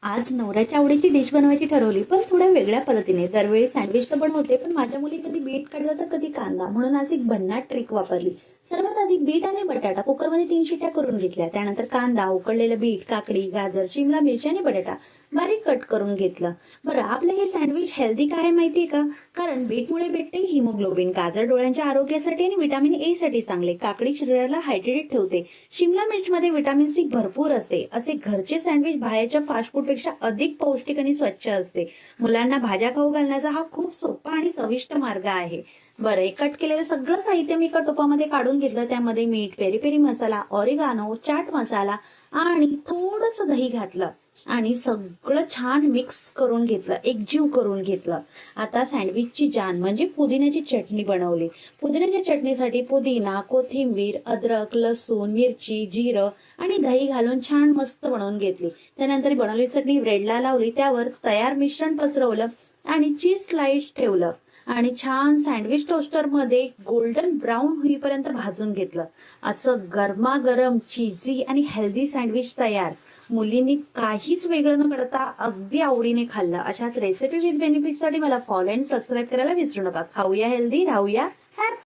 आज नवऱ्याच्या आवडीची डिश बनवायची ठरवली, पण थोड्या वेगळ्या पद्धतीने. दरवेळी सँडविच तर बनवते, पण माझ्या मुली कधी बीट काढतात तर कधी कांदा, म्हणून आज एक भन्नाट ट्रिक वापरली. सर्वात आधी बीट आणि बटाटा कुकरमध्ये 3 शिट्या करून घेतल्या. त्यानंतर कांदा, उकडलेलं बीट, काकडी, गाजर, शिमला मिरची आणि बटाटा बारीक कट करून घेतलं. बरं, आपलं हे सँडविच हेल्दी काय आहे माहितीये का? कारण बीटमुळे भेटते हिमोग्लोबिन, गाजर डोळ्यांच्या आरोग्यासाठी आणि व्हिटॅमिन ए साठी चांगले, काकडी शरीराला हायड्रेटेड ठेवते, शिमला मिर्च मध्ये व्हिटॅमिन सी भरपूर असते. असे घरचे सँडविच बाहेरच्या फास्ट फूड पेक्षा अधिक पौष्टिक आणि स्वच्छ असते. मुलांना भाज्या खाऊ घालण्याचा हा खूप सोपा आणि चविष्ट मार्ग आहे. बरं, कट केलेलं सगळं साहित्य मी एका टोपामध्ये काढून घेतलं. त्यामध्ये मीठ, पेरी पेरी मसाला, ऑरिगानो, चाट मसाला आणि थोडंसं दही घातलं आणि सगळं छान मिक्स करून घेतलं, एकजीव करून घेतलं. आता सँडविचची जान म्हणजे पुदिन्याची चटणी बनवली. पुदिन्याच्या चटणीसाठी पुदिना, कोथिंबीर, अद्रक, लसूण, मिरची, जिरं आणि दही घालून छान मस्त बनवून घेतली. त्यानंतर बनवलेली चटणी ब्रेडला लावली, त्यावर तयार मिश्रण पसरवलं आणि चीज स्लाइस ठेवलं आणि छान सँडविच टोस्टर मध्ये गोल्डन ब्राऊन होईपर्यंत भाजून घेतलं. असं गरमागरम चीझी आणि हेल्दी सँडविच तयार. मुलींनी काहीच वेगळं न करता अगदी आवडीने खाल्लं. अशाच रेसिपी विथ बेनिफिटसाठी मला फॉलो अँड सबस्क्राईब करायला विसरू नका. खाऊया हेल्दी, राहूया हॅपी.